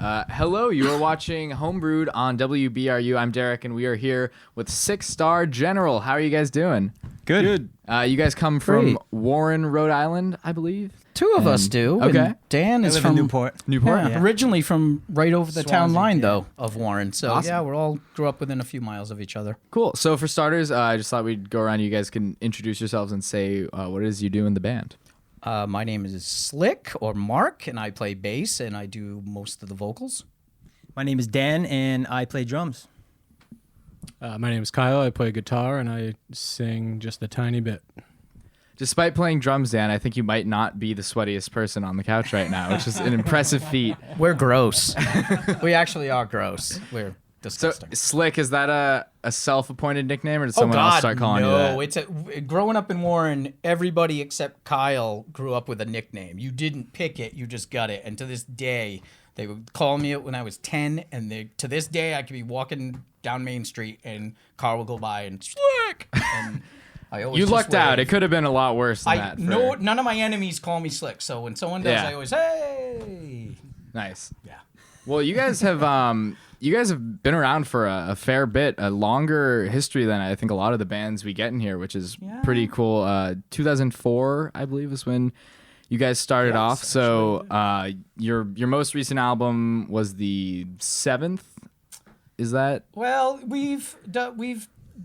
Hello, you are watching Homebrewed on WBRU. I'm Derek, and we are here with Six Star General. How are you guys doing? Good. You guys come from Great. Warren, Rhode Island, I believe. Two of us do. Okay. And Dan I is live from in Newport. Yeah, originally from right over the town Swansea, line, yeah. though, of Warren. So Awesome. yeah, we're all grew up within a few miles of each other. Cool. So for starters, I just thought we'd go around. You guys can introduce yourselves and say what it is you do in the band. My name is Slick or Mark, and I play bass and I do most of the vocals. My name is Dan, and I play drums. My name is Kyle. I play guitar and I sing just a tiny bit. Despite playing drums, Dan, I think you might not be the sweatiest person on the couch right now, which is an impressive feat. We're gross. We actually are gross. We're So, disgusting. Slick, is that a self-appointed nickname, or did someone else start calling you that? no! It's growing up in Warren. Everybody except Kyle grew up with a nickname. You didn't pick it; you just got it. And to this day, they would call me it when I was 10. And to this day, I could be walking down Main Street and car will go by and Slick. And I always You just lucked out. wave. It could have been a lot worse than that. No, none of my enemies call me Slick. So when someone does, Yeah. I always hey. Nice. Yeah. Well, you guys have been around for a fair bit, a longer history than I think a lot of the bands we get in here, which is pretty cool. 2004, I believe, is when you guys started off. So your most recent album was the 7th. Is that? Well, we've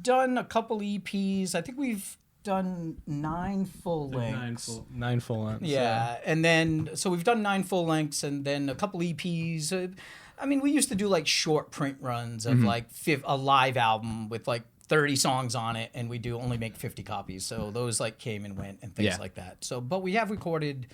done a couple EPs. I think we've done 9 full lengths. Nine full lengths. Yeah, and then so we've done 9 full lengths and then a couple EPs. I mean, we used to do like short print runs of like a live album with like 30 songs on it, and we do only make 50 copies. So those like came and went and things Yeah. like that. So, but we have recorded,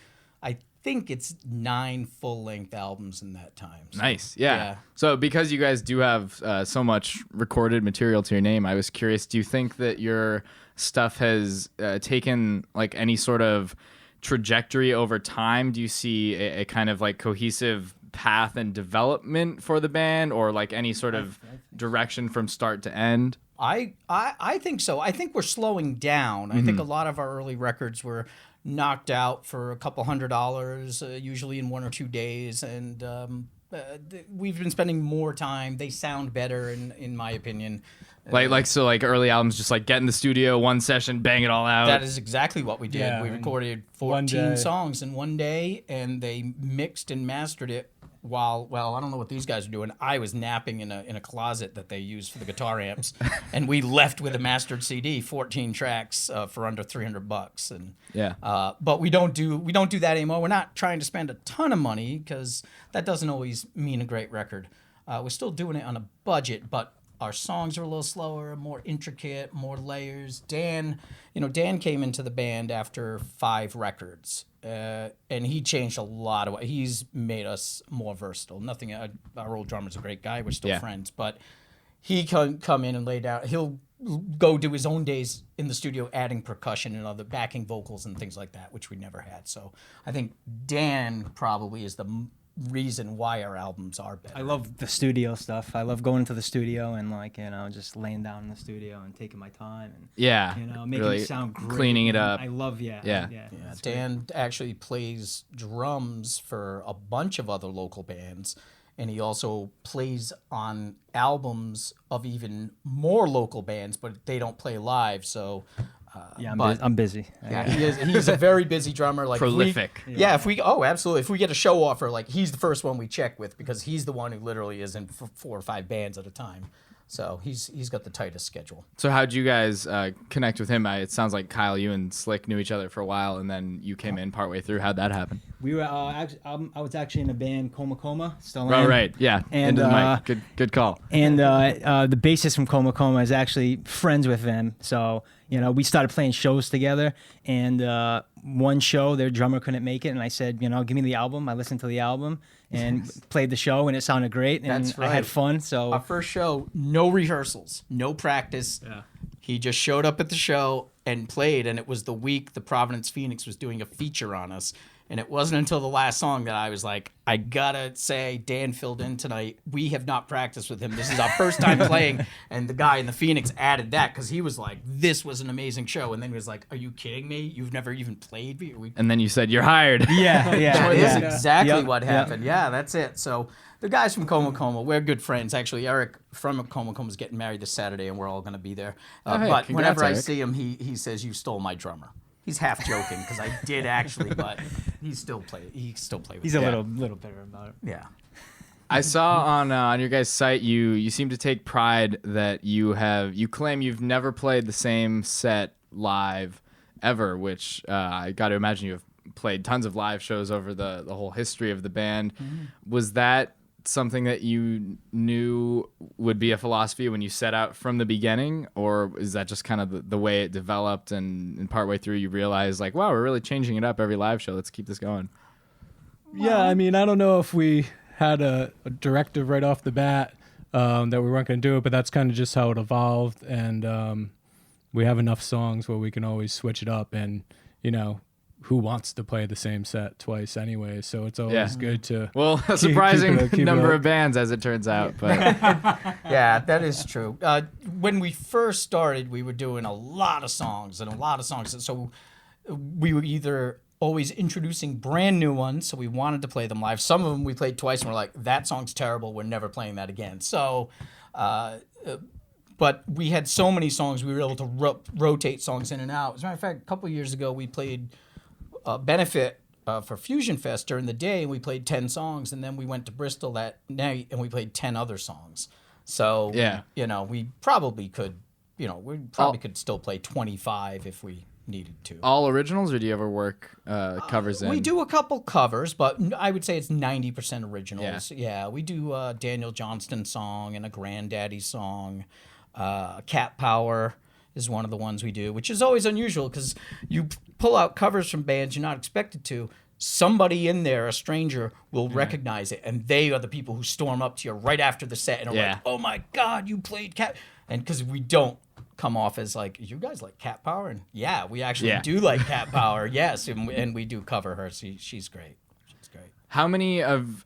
I think it's 9 full length albums in that time. So, Nice. Yeah. Yeah. So because you guys do have so much recorded material to your name, I was curious, do you think that your stuff has taken like any sort of trajectory over time? Do you see a kind of like cohesive path and development for the band, or like any sort of direction from start to end? I think so. I think we're slowing down. I think a lot of our early records were knocked out for a couple $100, usually in 1 or 2 days, and we've been spending more time. They sound better, in my opinion. Like early albums, just like get in the studio, one session, bang it all out. That is exactly what we did. Yeah, We in recorded one 14 day. songs in one day, and they mixed and mastered it while, well, I don't know what these guys are doing. I was napping in a closet that they use for the guitar amps, and we left with a mastered CD, 14 tracks for under $300. And Yeah. but we don't do that anymore. We're not trying to spend a ton of money because that doesn't always mean a great record. We're still doing it on a budget, but our songs are a little slower, more intricate, more layers. Dan came into the band after 5 records, and he changed a lot of. He's made us more versatile. Nothing. Our old drummer's a great guy. We're still Yeah. friends, but he can come in and lay down. He'll go do his own days in the studio, adding percussion and other backing vocals and things like that, which we never had. So I think Dan probably is the reason why our albums are better. I love the studio stuff. I love going to the studio and just laying down in the studio and taking my time and Yeah. making Really it sound great. cleaning it and up. I love Yeah. Yeah, it's great. Dan actually plays drums for a bunch of other local bands, and he also plays on albums of even more local bands, but they don't play live. So, Yeah, but- I'm busy. yeah, he's a very busy drummer. Like Prolific. Absolutely. If we get a show offer, like he's the first one we check with because he's the one who literally is in 4 or 5 bands at a time. So he's got the tightest schedule. So how'd you guys connect with him? It sounds like Kyle, you and Slick knew each other for a while, and then you came in partway through. How'd that happen? We were. I was actually in a band, Coma Coma. Still Oh, am. right. Yeah. And, Into the mic. Good call. And the bassist from Coma Coma is actually friends with them. So, we started playing shows together. And one show, their drummer couldn't make it. And I said, give me the album. I listened to the album and played the show, and it sounded great. And That's I had right. fun. So, Our first show, no rehearsals, no practice. Yeah. He just showed up at the show and played, and it was the week the Providence Phoenix was doing a feature on us. And it wasn't until the last song that I was like, I gotta say, Dan filled in tonight. We have not practiced with him. This is our first time playing. And the guy in the Phoenix added that because he was like, this was an amazing show. And then he was like, are you kidding me? You've never even played me? And then you said you're hired. Yeah, Well, yeah. that's exactly Yep, what yep. happened. Yeah, that's it. So the guys from Coma Coma, we're good friends. Actually, Eric from Coma Coma is getting married this Saturday, and we're all going to be there. Oh, hey, but congrats, whenever I Eric. see him, he says, you stole my drummer. He's half joking because I did actually, but he still play with He's me. a little bitter about it. Yeah. I saw on your guys' site you seem to take pride that you claim you've never played the same set live ever, which I got to imagine you have played tons of live shows over the whole history of the band. Was that something that you knew would be a philosophy when you set out from the beginning, or is that just kind of the way it developed and partway through you realized like, wow, we're really changing it up every live show, let's keep this going? Yeah, I mean, I don't know if we had a directive right off the bat that we weren't going to do it, but that's kind of just how it evolved. And we have enough songs where we can always switch it up. And, you know, who wants to play the same set twice anyway? So it's always good to. Well, a surprising keep it number up. of bands, as it turns out. But Yeah, that is true. When we first started, we were doing a lot of songs. So we were either always introducing brand new ones, so we wanted to play them live. Some of them we played twice, and we're like, that song's terrible. We're never playing that again. So, but we had so many songs, we were able to rotate songs in and out. As a matter of fact, a couple of years ago, we played Benefit for Fusion Fest during the day, and we played 10 songs, and then we went to Bristol that night, and we played 10 other songs. So, Yeah. you know, we probably could still play 25 if we needed to. all originals, or do you ever work covers in? We do a couple covers, but I would say it's 90% originals. Yeah, we do a Daniel Johnston song and a Granddaddy song. Cat Power is one of the ones we do, which is always unusual because you pull out covers from bands you're not expected to. Somebody in there, a stranger, will recognize it, and they are the people who storm up to you right after the set and are like, "Oh my God, you played Cat!" And because we don't come off as like, "You guys like Cat Power?" And yeah, we actually do like Cat Power, yes, and we do cover her. She's great. She's great. How many of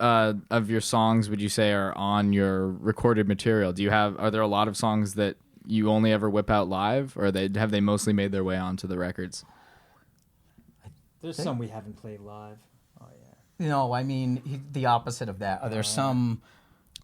your songs would you say are on your recorded material? Are there a lot of songs that you only ever whip out live, or have they mostly made their way onto the records? There's some we haven't played live. Oh yeah. No, I mean the opposite of that. Are there some?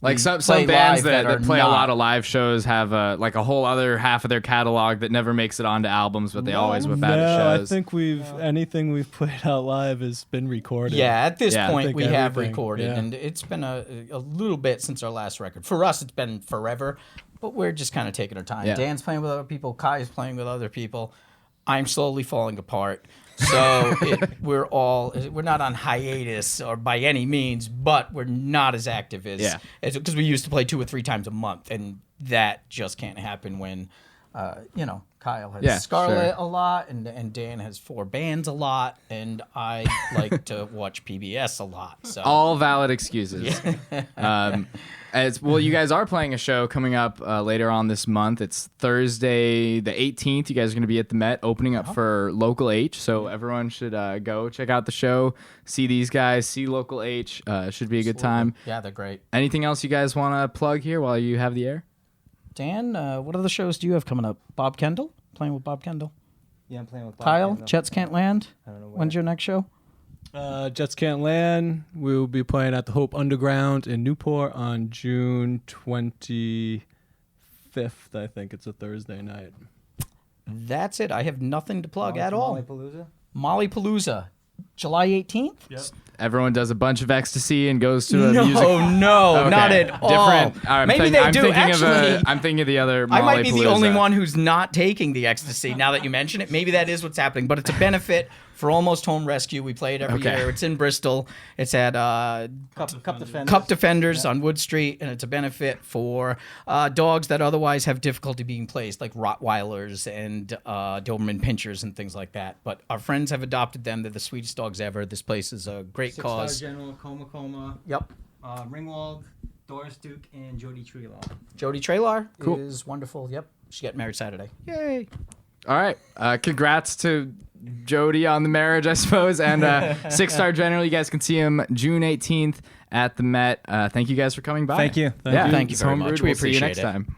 Like we some play bands live that are play a not- lot of live shows have a whole other half of their catalog that never makes it onto albums, but they always whip out at No, shows. I think anything we've played out live has been recorded. Yeah, at this Yeah. I point think we have everything, recorded, yeah. and it's been a little bit since our last record. For us, it's been forever, but we're just kind of taking our time. Yeah. Dan's playing with other people, Kai's playing with other people. I'm slowly falling apart. So we're not on hiatus or by any means, but we're not as active as because we used to play 2 or 3 times a month, and that just can't happen when Kyle has Scarlet a lot, and Dan has 4 bands a lot, and I like to watch PBS a lot. So all valid excuses. As well, you guys are playing a show coming up later on this month. It's Thursday the 18th. You guys are going to be at the Met opening up for Local H. So everyone should go check out the show, see these guys, see Local H. Should be a good time. yeah, they're great. Anything else you guys want to plug here while you have the air? Dan, what other shows do you have coming up? Bob Kendall? Playing with Bob Kendall? Yeah, I'm playing with Bob Kyle? Kendall. Jets Can't Land? I don't know When's your next show? Jets Can't Land. We will be playing at the Hope Underground in Newport on June 25th. I think it's a Thursday night. That's it. I have nothing to plug at all. Palooza. Molly Palooza, July 18th? Yep. Everyone does a bunch of ecstasy and goes to a No, music. no, Okay. not at all. Different. Maybe they do. Actually, I'm thinking of the other. I might be the only Mollypalooza. one who's not taking the ecstasy now that you mention it. Maybe that is what's happening, but it's a benefit for Almost Home Rescue. We play it every Okay. year. It's in Bristol. It's at Cup Defenders. Cup Defenders on Wood Street, and it's a benefit for dogs that otherwise have difficulty being placed, like Rottweilers and Doberman Pinschers and things like that. But our friends have adopted them. They're the sweetest dogs ever. This place is a great Six-Star cause. General, Coma, Yep. Ringwald, Doris Duke, and Jody Treelaw. Jody Trailar Cool. is wonderful. Yep. She got married Saturday. Yay. All right. Congrats to Jody on the marriage, I suppose, and Six Star General. You guys can see him June 18th at the Met. Thank you guys for coming by. Thank you. Thank you very It's Homebrewed. much. We We'll see you appreciate next it. time.